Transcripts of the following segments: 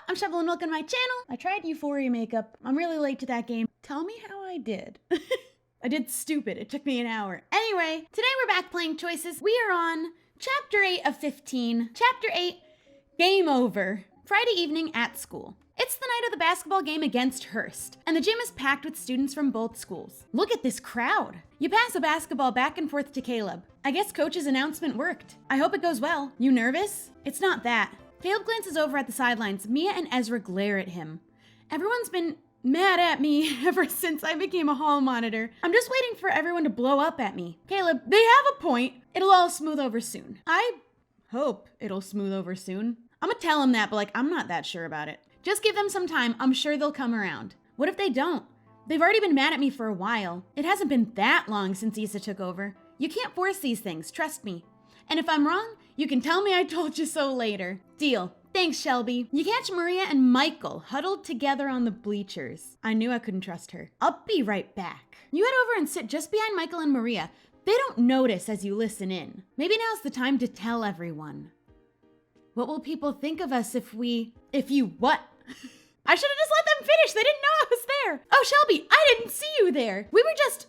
I'm Shubble and welcome to my channel. I tried Euphoria makeup. I'm really late to that game. Tell me how I did. I did stupid. It took me an hour. Anyway, today we're back playing Choices. We are on Chapter 8 of 15. Chapter 8, Game Over. Friday evening at school. It's the night of the basketball game against Hearst, and the gym is packed with students from both schools. Look at this crowd. You pass a basketball back and forth to Caleb. I guess coach's announcement worked. I hope it goes well. You nervous? It's not that. Caleb glances over at the sidelines. Mia and Ezra glare at him. Everyone's been mad at me ever since I became a hall monitor. I'm just waiting for everyone to blow up at me. Caleb, they have a point. It'll all smooth over soon. I hope it'll smooth over soon. I'm gonna tell him that, but I'm not that sure about it. Just give them some time. I'm sure they'll come around. What if they don't? They've already been mad at me for a while. It hasn't been that long since Issa took over. You can't force these things, trust me. And if I'm wrong, you can tell me I told you so later. Deal. Thanks, Shelby. You catch Maria and Michael huddled together on the bleachers. I knew I couldn't trust her. I'll be right back. You head over and sit just behind Michael and Maria. They don't notice as you listen in. Maybe now's the time to tell everyone. What will people think of us if you what? I should have just let them finish. They didn't know I was there. Oh, Shelby, I didn't see you there. We were just,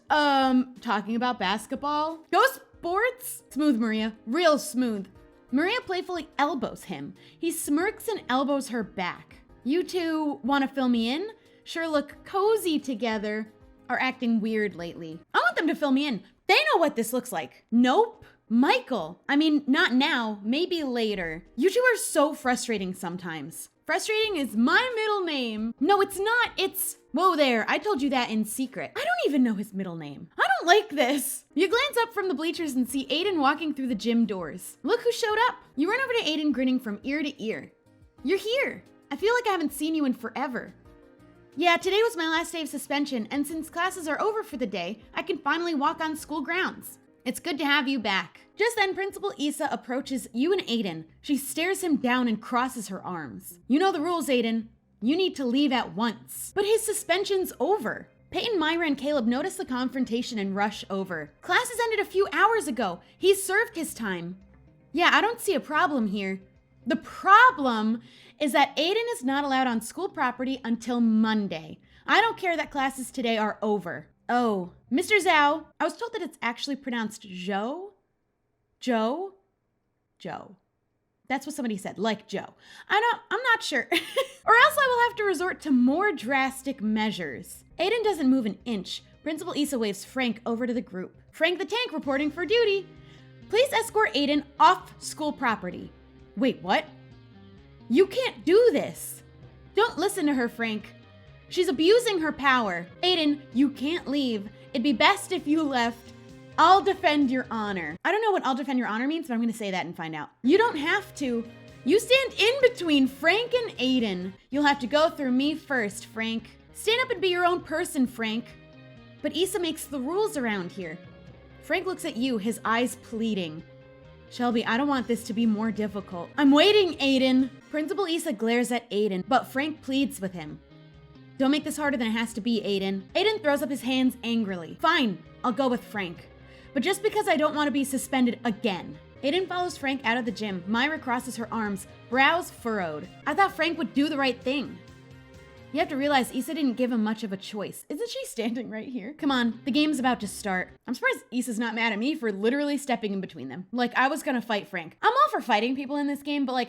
talking about basketball. Go sports? Smooth, Maria. Real smooth. Maria playfully elbows him. He smirks and elbows her back. You two want to fill me in? Sure look cozy together. Are acting weird lately. I want them to fill me in. They know what this looks like. Nope. Michael. I mean, not now. Maybe later. You two are so frustrating sometimes. Frustrating is my middle name. No, it's not. It's... Whoa there, I told you that in secret. I don't even know his middle name. I don't like this. You glance up from the bleachers and see Aidan walking through the gym doors. Look who showed up. You run over to Aidan grinning from ear to ear. You're here. I feel like I haven't seen you in forever. Yeah, today was my last day of suspension, and since classes are over for the day, I can finally walk on school grounds. It's good to have you back. Just then, Principal Issa approaches you and Aidan. She stares him down and crosses her arms. You know the rules, Aidan. You need to leave at once. But his suspension's over. Peyton, Myra, and Caleb notice the confrontation and rush over. Classes ended a few hours ago. He's served his time. Yeah, I don't see a problem here. The problem is that Aidan is not allowed on school property until Monday. I don't care that classes today are over. Oh, Mr. Zhao, I was told that it's actually pronounced Joe? Joe? Joe. That's what somebody said, like Joe. I'm not sure. Or else I will have to resort to more drastic measures. Aidan doesn't move an inch. Principal Issa waves Frank over to the group. Frank the Tank reporting for duty. Please escort Aidan off school property. Wait, what? You can't do this. Don't listen to her, Frank. She's abusing her power. Aidan, you can't leave. It'd be best if you left. I'll defend your honor. I don't know what I'll defend your honor means, but I'm gonna say that and find out. You don't have to. You stand in between Frank and Aidan. You'll have to go through me first, Frank. Stand up and be your own person, Frank. But Issa makes the rules around here. Frank looks at you, his eyes pleading. Shelby, I don't want this to be more difficult. I'm waiting, Aidan. Principal Issa glares at Aidan, but Frank pleads with him. Don't make this harder than it has to be, Aidan. Aidan throws up his hands angrily. Fine, I'll go with Frank. But just because I don't want to be suspended again. Aidan follows Frank out of the gym. Myra crosses her arms, brows furrowed. I thought Frank would do the right thing. You have to realize Issa didn't give him much of a choice. Isn't she standing right here? Come on, the game's about to start. I'm surprised Issa's not mad at me for literally stepping in between them. Like, I was gonna fight Frank. I'm all for fighting people in this game, but I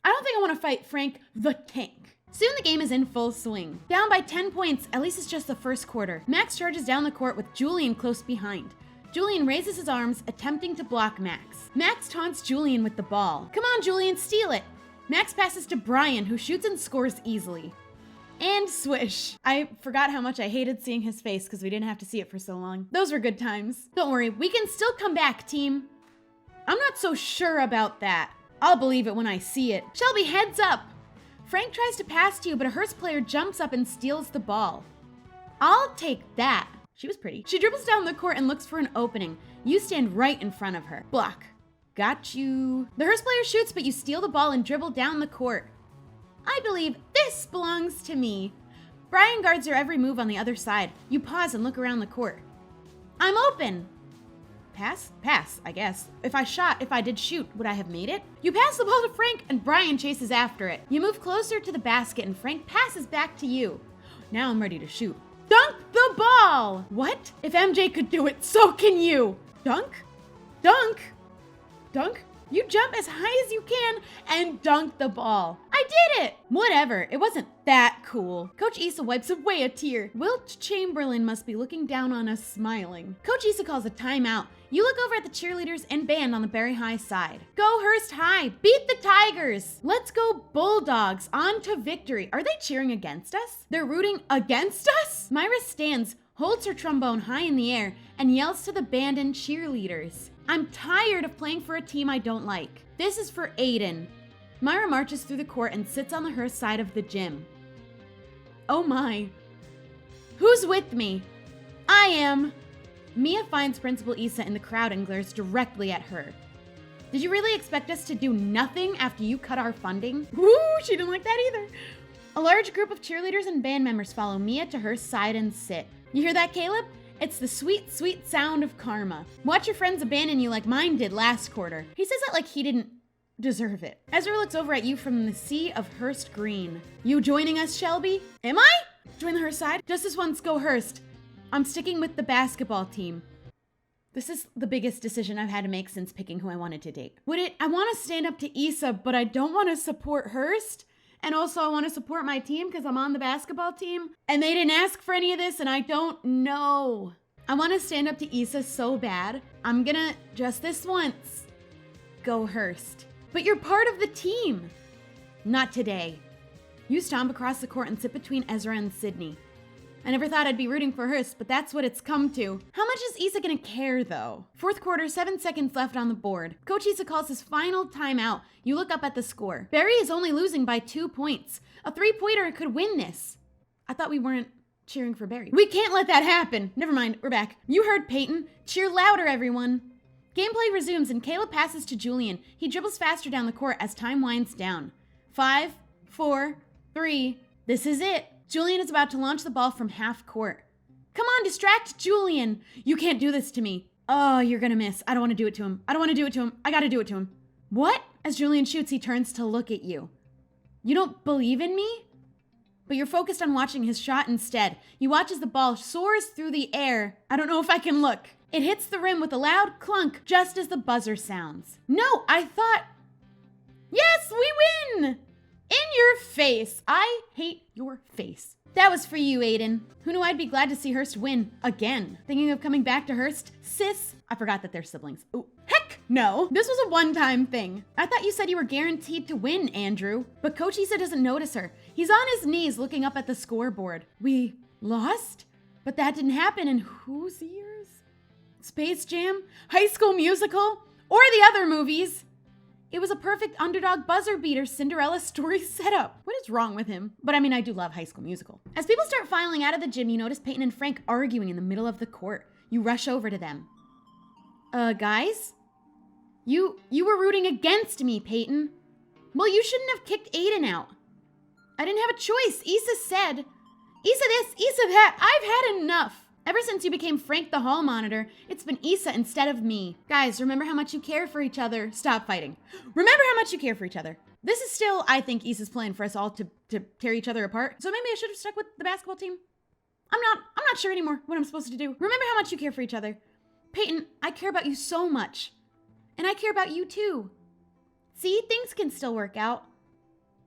don't think I want to fight Frank the Tank. Soon the game is in full swing. Down by 10 points, at least it's just the first quarter. Max charges down the court with Julian close behind. Julian raises his arms, attempting to block Max. Max taunts Julian with the ball. Come on, Julian, steal it. Max passes to Brian, who shoots and scores easily. And swish. I forgot how much I hated seeing his face because we didn't have to see it for so long. Those were good times. Don't worry, we can still come back, team. I'm not so sure about that. I'll believe it when I see it. Shelby, heads up. Frank tries to pass to you, but a Hearst player jumps up and steals the ball. I'll take that. She was pretty. She dribbles down the court and looks for an opening. You stand right in front of her. Block. Got you. The Hearst player shoots, but you steal the ball and dribble down the court. I believe this belongs to me. Brian guards your every move on the other side. You pause and look around the court. I'm open. Pass? Pass, I guess. If I did shoot, would I have made it? You pass the ball to Frank and Brian chases after it. You move closer to the basket and Frank passes back to you. Now I'm ready to shoot. Dunk the ball! What? If MJ could do it, so can you! Dunk? Dunk? Dunk? You jump as high as you can and dunk the ball. I did it! Whatever, it wasn't that cool. Coach Issa wipes away a tear. Wilt Chamberlain must be looking down on us smiling. Coach Issa calls a timeout. You look over at the cheerleaders and band on the Berry High side. Go Hearst High, beat the Tigers. Let's go Bulldogs, on to victory. Are they cheering against us? They're rooting against us? Myra stands, holds her trombone high in the air, and yells to the band and cheerleaders. I'm tired of playing for a team I don't like. This is for Aidan. Myra marches through the court and sits on the Hearst side of the gym. Oh my. Who's with me? I am. Mia finds Principal Issa in the crowd and glares directly at her. Did you really expect us to do nothing after you cut our funding? Woo, she didn't like that either. A large group of cheerleaders and band members follow Mia to her side and sit. You hear that, Caleb? It's the sweet, sweet sound of karma. Watch your friends abandon you like mine did last quarter. He says it like he didn't deserve it. Ezra looks over at you from the sea of Hearst green. You joining us, Shelby? Am I? Join the Hearst side? Just this once, go Hearst. I'm sticking with the basketball team. This is the biggest decision I've had to make since picking who I wanted to date. I want to stand up to Issa, but I don't want to support Hearst. And also I want to support my team because I'm on the basketball team. And they didn't ask for any of this and I don't know. I want to stand up to Issa so bad. I'm gonna, just this once, go Hearst. But you're part of the team. Not today. You stomp across the court and sit between Ezra and Sydney. I never thought I'd be rooting for Hearst, but that's what it's come to. How much is Issa gonna care though? Fourth quarter, 7 seconds left on the board. Coach Issa calls his final timeout. You look up at the score. Barry is only losing by 2 points. A 3-pointer could win this. I thought we weren't cheering for Barry. We can't let that happen. Never mind, we're back. You heard Peyton. Cheer louder, everyone. Gameplay resumes and Caleb passes to Julian. He dribbles faster down the court as time winds down. 5, 4, 3. This is it. Julian is about to launch the ball from half court. Come on, distract Julian. You can't do this to me. Oh, you're gonna miss. I don't want to do it to him. I don't want to do it to him. I gotta do it to him. What? As Julian shoots, he turns to look at you. You don't believe in me? But you're focused on watching his shot instead. You watch as the ball soars through the air. I don't know if I can look. It hits the rim with a loud clunk just as the buzzer sounds. No, I thought... Yes, we win! In your face. I hate your face. That was for you, Aidan. Who knew I'd be glad to see Hearst win again? Thinking of coming back to Hearst? Sis? I forgot that they're siblings. Ooh, heck no. This was a one-time thing. I thought you said you were guaranteed to win, Andrew. But Coach Issa doesn't notice her. He's on his knees looking up at the scoreboard. We lost? But that didn't happen in whose years? Space Jam? High School Musical? Or the other movies? It was a perfect underdog buzzer beater Cinderella story setup. What is wrong with him? But I mean, I do love High School Musical. As people start filing out of the gym, you notice Peyton and Frank arguing in the middle of the court. You rush over to them. Guys? You were rooting against me, Peyton. Well, you shouldn't have kicked Aidan out. I didn't have a choice. Issa said, Issa this, Issa that. I've had enough. Ever since you became Frank the hall monitor, it's been Issa instead of me. Guys, remember how much you care for each other. Stop fighting. Remember how much you care for each other. This is still, I think, Issa's plan for us all to tear each other apart. So maybe I should have stuck with the basketball team. I'm not sure anymore what I'm supposed to do. Remember how much you care for each other. Peyton, I care about you so much. And I care about you too. See, things can still work out.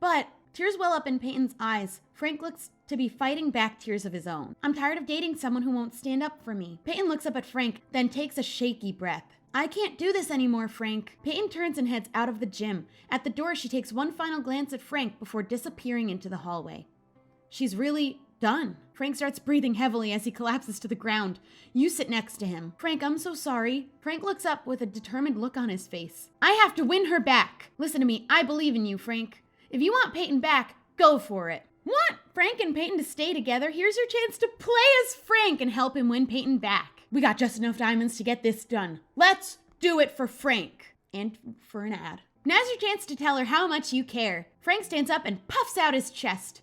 But tears well up in Peyton's eyes. Frank looks to be fighting back tears of his own. I'm tired of dating someone who won't stand up for me. Peyton looks up at Frank, then takes a shaky breath. I can't do this anymore, Frank. Peyton turns and heads out of the gym. At the door, she takes one final glance at Frank before disappearing into the hallway. She's really done. Frank starts breathing heavily as he collapses to the ground. You sit next to him. Frank, I'm so sorry. Frank looks up with a determined look on his face. I have to win her back. Listen to me. I believe in you, Frank. If you want Peyton back, go for it. Want Frank and Peyton to stay together? Here's your chance to play as Frank and help him win Peyton back. We got just enough diamonds to get this done. Let's do it for Frank. And for an ad. Now's your chance to tell her how much you care. Frank stands up and puffs out his chest.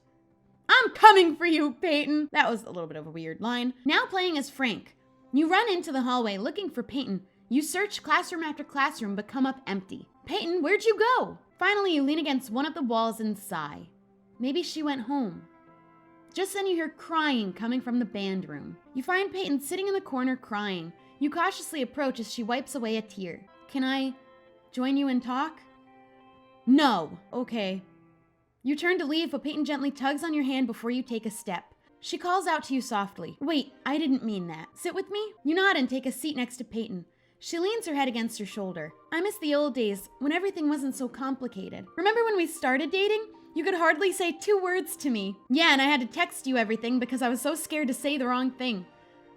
I'm coming for you, Peyton. That was a little bit of a weird line. Now playing as Frank. You run into the hallway looking for Peyton. You search classroom after classroom but come up empty. Peyton, where'd you go? Finally, you lean against one of the walls and sigh. Maybe she went home. Just then you hear crying coming from the band room. You find Peyton sitting in the corner crying. You cautiously approach as she wipes away a tear. Can I join you and talk? No. Okay. You turn to leave, but Peyton gently tugs on your hand before you take a step. She calls out to you softly. Wait, I didn't mean that. Sit with me? You nod and take a seat next to Peyton. She leans her head against your shoulder. I miss the old days when everything wasn't so complicated. Remember when we started dating? You could hardly say 2 words to me. Yeah, and I had to text you everything because I was so scared to say the wrong thing.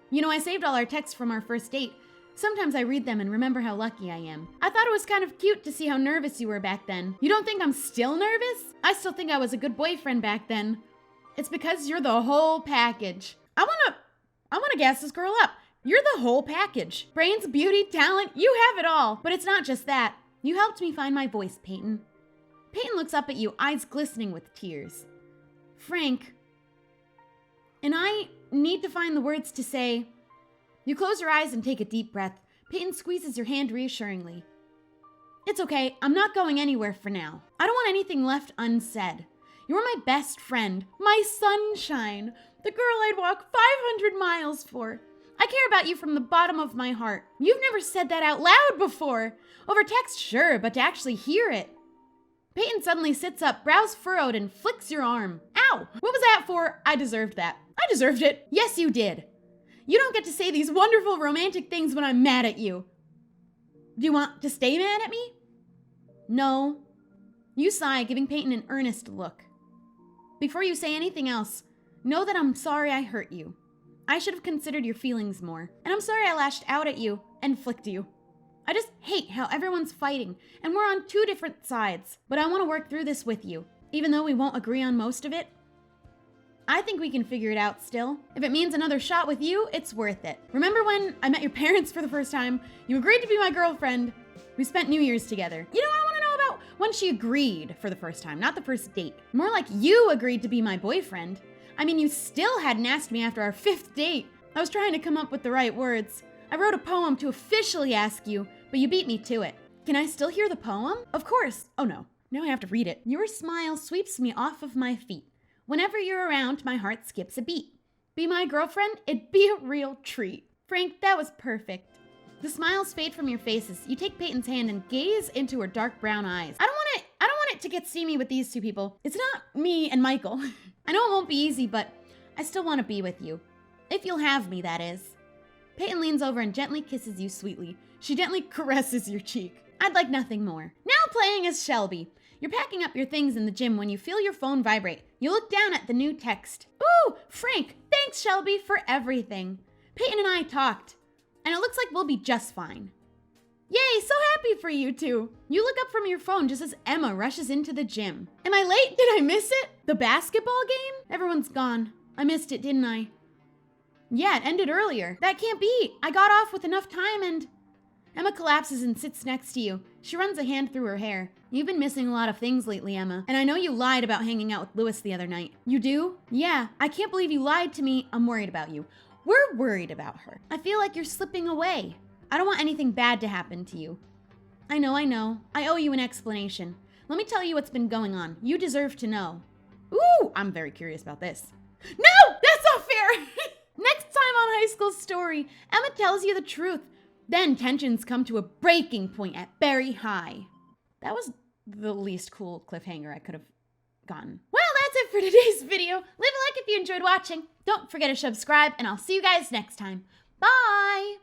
You know, I saved all our texts from our first date. Sometimes I read them and remember how lucky I am. I thought it was kind of cute to see how nervous you were back then. You don't think I'm still nervous? I still think I was a good boyfriend back then. It's because you're the whole package. I wanna gas this girl up. You're the whole package. Brains, beauty, talent, you have it all. But it's not just that. You helped me find my voice, Peyton. Peyton looks up at you, eyes glistening with tears. Frank, and I need to find the words to say. You close your eyes and take a deep breath. Peyton squeezes your hand reassuringly. It's okay, I'm not going anywhere for now. I don't want anything left unsaid. You're my best friend, my sunshine, the girl I'd walk 500 miles for. I care about you from the bottom of my heart. You've never said that out loud before. Over text, sure, but to actually hear it. Peyton suddenly sits up, brows furrowed, and flicks your arm. Ow! What was that for? I deserved that. I deserved it. Yes, you did. You don't get to say these wonderful romantic things when I'm mad at you. Do you want to stay mad at me? No. You sigh, giving Peyton an earnest look. Before you say anything else, know that I'm sorry I hurt you. I should have considered your feelings more. And I'm sorry I lashed out at you and flicked you. I just hate how everyone's fighting, and we're on 2 different sides. But I want to work through this with you, even though we won't agree on most of it. I think we can figure it out still. If it means another shot with you, it's worth it. Remember when I met your parents for the first time? You agreed to be my girlfriend. We spent New Year's together. You know, I want to know about when she agreed for the first time, not the first date. More like you agreed to be my boyfriend. I mean, you still hadn't asked me after our 5th date. I was trying to come up with the right words. I wrote a poem to officially ask you, but you beat me to it. Can I still hear the poem? Of course. Oh no, now I have to read it. Your smile sweeps me off of my feet. Whenever you're around, my heart skips a beat. Be my girlfriend? It'd be a real treat. Frank, that was perfect. The smiles fade from your faces. You take Peyton's hand and gaze into her dark brown eyes. I don't want it to get steamy with these 2 people. It's not me and Michael. I know it won't be easy, but I still want to be with you. If you'll have me, that is. Peyton leans over and gently kisses you sweetly. She gently caresses your cheek. I'd like nothing more. Now playing as Shelby. You're packing up your things in the gym when you feel your phone vibrate. You look down at the new text. Ooh, Frank, thanks Shelby for everything. Peyton and I talked, and it looks like we'll be just fine. Yay, so happy for you 2. You look up from your phone just as Emma rushes into the gym. Am I late? Did I miss it? The basketball game? Everyone's gone. I missed it, didn't I? Yeah, it ended earlier. That can't be. I got off with enough time and... Emma collapses and sits next to you. She runs a hand through her hair. You've been missing a lot of things lately, Emma. And I know you lied about hanging out with Lewis the other night. You do? Yeah, I can't believe you lied to me. I'm worried about you. We're worried about her. I feel like you're slipping away. I don't want anything bad to happen to you. I know. I owe you an explanation. Let me tell you what's been going on. You deserve to know. Ooh, I'm very curious about this. No, that's not fair. Next time on High School Story, Emma tells you the truth. Then tensions come to a breaking point at Berry High. That was the least cool cliffhanger I could have gotten. Well, that's it for today's video. Leave a like if you enjoyed watching. Don't forget to subscribe, and I'll see you guys next time. Bye!